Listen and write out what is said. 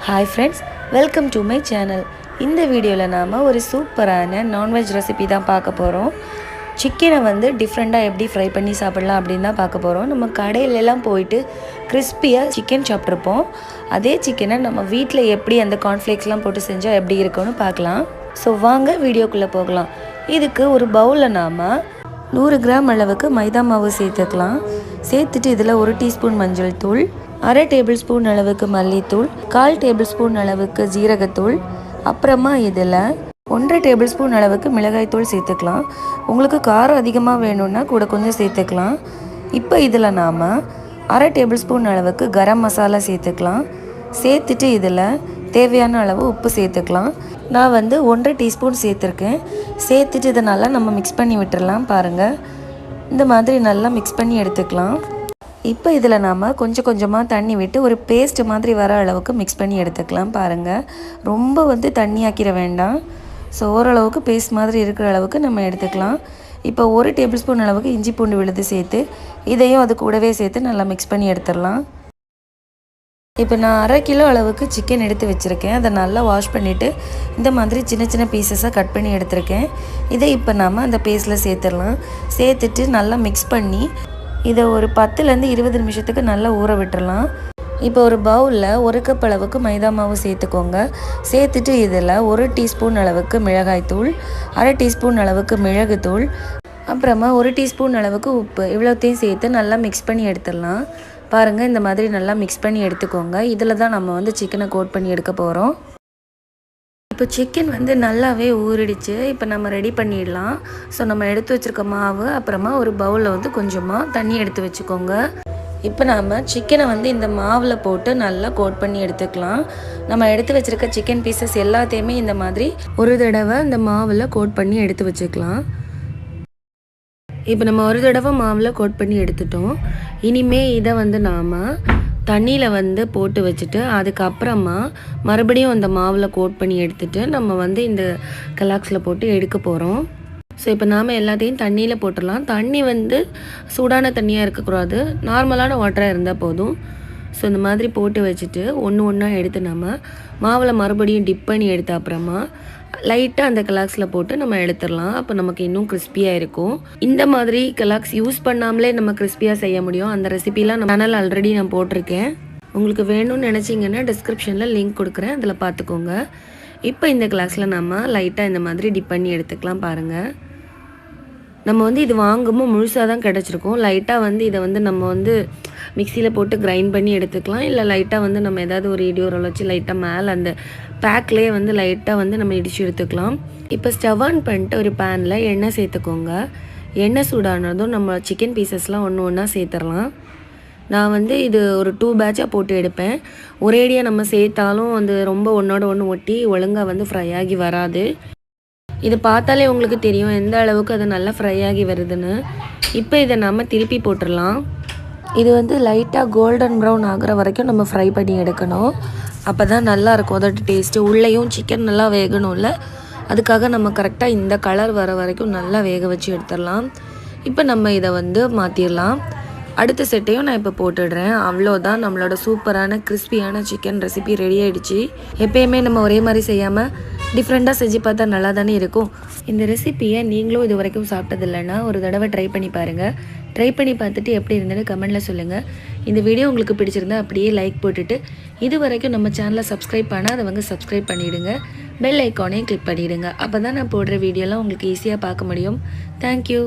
Hi friends, welcome to my channel. இந்த வீடியோல நாம ஒரு சூப்பரான நான்வெஜ் ரெசிபி தான் பார்க்க போறோம். சிக்கனை வந்து டிஃபரண்டா எப்படி ஃப்ரை பண்ணி சாப்பிடலாம் அப்படினு தான் பார்க்க போறோம். நம்ம கடையில எல்லாம் போயிட்டு கிறிஸ்பியா சிக்கன் சாப்பிட்றோம். அதே சிக்கனை நம்ம வீட்ல எப்படி அந்த கார்ன்ஃப்ளேக்ஸ்லாம் போட்டு செஞ்சா எப்படி இருக்கும்னு பார்க்கலாம். சோ வாங்க வீடியோக்குள்ள போகலாம். இதுக்கு ஒரு பவுல்ல நாம 100 கிராம் அளவுக்கு மைதா மாவு சேர்த்துக்கலாம். சேர்த்துட்டு இதில் 1 டீஸ்பூன் மஞ்சள் தூள், 1/2 டேபிள் ஸ்பூன் அளவுக்கு மல்லித்தூள், 1/4 டேபிள் ஸ்பூன் அளவுக்கு ஜீரகத்தூள், அப்புறமா இதில் 1/2 டேபிள் ஸ்பூன் அளவுக்கு மிளகாய்த்தூள் சேர்த்துக்கலாம். உங்களுக்கு காரம் அதிகமாக வேணும்னா கூட கொஞ்சம் சேர்த்துக்கலாம். இப்போ இதில் நாம் 1/2 டேபிள் ஸ்பூன் அளவுக்கு கரம் மசாலா சேர்த்துக்கலாம். சேர்த்துட்டு இதில் தேவையான அளவு உப்பு சேர்த்துக்கலாம். நான் வந்து 1/2 டீஸ்பூன் சேர்த்துருக்கேன். சேர்த்துட்டு இதை நல்லா நம்ம மிக்ஸ் பண்ணி விட்டுடலாம். பாருங்கள், இந்த மாதிரி நல்லா மிக்ஸ் பண்ணி எடுத்துக்கலாம். இப்போ இதில் நாம் கொஞ்சம் கொஞ்சமாக தண்ணி விட்டு ஒரு பேஸ்ட் மாதிரி வர அளவுக்கு மிக்ஸ் பண்ணி எடுத்துக்கலாம். பாருங்கள், ரொம்ப வந்து தண்ணி ஆக்கிட வேண்டாம். ஸோ ஓரளவுக்கு பேஸ்ட் மாதிரி இருக்கிற அளவுக்கு நம்ம எடுத்துக்கலாம். இப்போ 1 டேபிள் ஸ்பூன் அளவுக்கு இஞ்சி பூண்டு விழுது சேர்த்து இதையும் அது கூடவே சேர்த்து நல்லா மிக்ஸ் பண்ணி எடுத்துடலாம். இப்போ நான் 1/2 கிலோ அளவுக்கு சிக்கன் எடுத்து வச்சுருக்கேன். அதை நல்லா வாஷ் பண்ணிவிட்டு இந்த மாதிரி சின்ன சின்ன பீசஸாக கட் பண்ணி எடுத்துருக்கேன். இதை இப்போ நாம் அந்த பேஸ்ட்டில் சேர்த்துடலாம். சேர்த்துட்டு நல்லா மிக்ஸ் பண்ணி இதை ஒரு 10லேருந்து 20 நிமிஷத்துக்கு நல்லா ஊற விட்டுறலாம். இப்போ ஒரு பவுலில் 1 கப் அளவுக்கு மைதா மாவு சேர்த்துக்கோங்க. சேர்த்துட்டு இதில் 1 டீஸ்பூன் அளவுக்கு மிளகாய்த்தூள், 1/2 டீஸ்பூன் அளவுக்கு மிளகுத்தூள், அப்புறமா 1 டீஸ்பூன் அளவுக்கு உப்பு, இவ்வளோத்தையும் சேர்த்து நல்லா மிக்ஸ் பண்ணி எடுத்துடலாம். பாருங்கள், இந்த மாதிரி நல்லா மிக்ஸ் பண்ணி எடுத்துக்கோங்க. இதில் தான் நம்ம வந்து சிக்கனை கோட் பண்ணி எடுக்க போகிறோம். இப்போ சிக்கன் வந்து நல்லாவே ஊறிடுச்சு. இப்போ நம்ம ரெடி பண்ணிடலாம். ஸோ நம்ம எடுத்து வச்சுருக்க மாவு, அப்புறமா ஒரு பவுலில் வந்து கொஞ்சமாக தண்ணி எடுத்து வச்சுக்கோங்க. இப்போ நாம் சிக்கனை வந்து இந்த மாவில் போட்டு நல்லா கோட் பண்ணி எடுத்துக்கலாம். நம்ம எடுத்து வச்சுருக்க சிக்கன் பீசஸ் எல்லாத்தையுமே இந்த மாதிரி ஒரு தடவை இந்த மாவில் கோட் பண்ணி எடுத்து வச்சுக்கலாம். இப்போ நம்ம ஒரு தடவை மாவில் கோட் பண்ணி எடுத்துட்டோம். இனிமே இதை வந்து நாம் தண்ணியில் வந்து போட்டு வச்சுட்டு அதுக்கப்புறமா மறுபடியும் அந்த மாவில் கோட் பண்ணி எடுத்துகிட்டு நம்ம வந்து இந்த கலாக்ஸில் போட்டு எடுக்க போகிறோம். ஸோ இப்போ நாம் எல்லாத்தையும் தண்ணியில் போட்டுடலாம். தண்ணி வந்து சூடான தண்ணியாக இருக்கக்கூடாது, நார்மலான வாட்டராக இருந்தால் போதும். ஸோ இந்த மாதிரி போட்டு வச்சுட்டு ஒன்று ஒன்றா எடுத்து நம்ம மாவில் மறுபடியும் டிப் பண்ணி எடுத்த அப்புறமா லைட்டாக அந்த கலாக்ஸில் போட்டு நம்ம எடுத்துடலாம். அப்போ நமக்கு இன்னும் கிறிஸ்பியாக இருக்கும். இந்த மாதிரி கலாக்ஸ் யூஸ் பண்ணாமலே நம்ம கிறிஸ்பியாக செய்ய முடியும். அந்த ரெசிபிலாம் நம்ம சேனல் ஆல்ரெடி நான் போட்டிருக்கேன். உங்களுக்கு வேணும்னு நினச்சிங்கன்னா டிஸ்கிரிப்ஷனில் லிங்க் கொடுக்குறேன், அதில் பார்த்துக்கோங்க. இப்போ இந்த கிளாஸில் நம்ம லைட்டாக இந்த மாதிரி டிப் பண்ணி எடுத்துக்கலாம். பாருங்கள், நம்ம வந்து இது வாங்கும்போது முழுசாக தான் கிடச்சிருக்கும். லைட்டாக வந்து இதை வந்து நம்ம வந்து மிக்சியில் போட்டு கிரைண்ட் பண்ணி எடுத்துக்கலாம். இல்லை லைட்டாக வந்து நம்ம ஏதாவது ஒரு இடியோரில் வச்சு லைட்டாக மேலே அந்த பேக்லேயே வந்து லைட்டாக வந்து நம்ம இடித்து எடுத்துக்கலாம். இப்போ ஸ்டவ் ஆன் பண்ணிட்டு ஒரு பேனில் எண்ணெய் சேர்த்துக்கோங்க. எண்ணெய் சூடானதும் நம்ம சிக்கன் பீசஸ்லாம் ஒன்று ஒன்றா சேர்த்துடலாம். நான் வந்து இது ஒரு 2 பேட்சாக போட்டு எடுப்பேன். ஒரேடியாக நம்ம சேர்த்தாலும் வந்து ரொம்ப ஒன்றோட ஒன்று ஒட்டி ஒழுங்காக வந்து ஃப்ரை ஆகி வராது. இது பார்த்தாலே உங்களுக்கு தெரியும் எந்த அளவுக்கு அது நல்லா ஃப்ரை ஆகி வருதுன்னு. இப்போ இதை நம்ம திருப்பி போட்டுடலாம். இது வந்து லைட்டாக கோல்டன் ப்ரௌன் ஆகிற வரைக்கும் நம்ம ஃப்ரை பண்ணி எடுக்கணும். அப்போ தான் நல்லாயிருக்கும் அதோட டேஸ்ட்டு. உள்ளேயும் சிக்கன் நல்லா வேகணும்ல, அதுக்காக நம்ம கரெக்டாக இந்த கலர் வர வரைக்கும் நல்லா வேக வச்சு எடுத்துடலாம். இப்போ நம்ம இதை வந்து மாற்றிடலாம். அடுத்த செட்டையும் நான் இப்போ போட்டுடுறேன். அவ்வளோதான், நம்மளோட சூப்பரான கிறிஸ்பியான சிக்கன் ரெசிபி ரெடி ஆகிடுச்சு. எப்பயுமே நம்ம ஒரே மாதிரி செய்யாமல் டிஃப்ரெண்ட்டாக செஞ்சு பார்த்தா நல்லா தானே இருக்கும். இந்த ரெசிப்பியை நீங்களும் இது வரைக்கும் சாப்பிட்டதில்லைன்னா ஒரு தடவை ட்ரை பண்ணி பாருங்கள். ட்ரை பண்ணி பார்த்துட்டு எப்படி இருந்ததுன்னு கமெண்ட்டில் சொல்லுங்கள். இந்த வீடியோ உங்களுக்கு பிடிச்சிருந்தா அப்படியே லைக் போட்டுட்டு இது வரைக்கும் நம்ம சேனலை சப்ஸ்கிரைப் பண்ணாதவங்க சப்ஸ்கிரைப் பண்ணிவிடுங்க. பெல் ஐக்கானையும் கிளிக் பண்ணிவிடுங்க. அப்போ தான் நான் போடுற வீடியோலாம் உங்களுக்கு ஈஸியாக பார்க்க முடியும். தேங்க்யூ.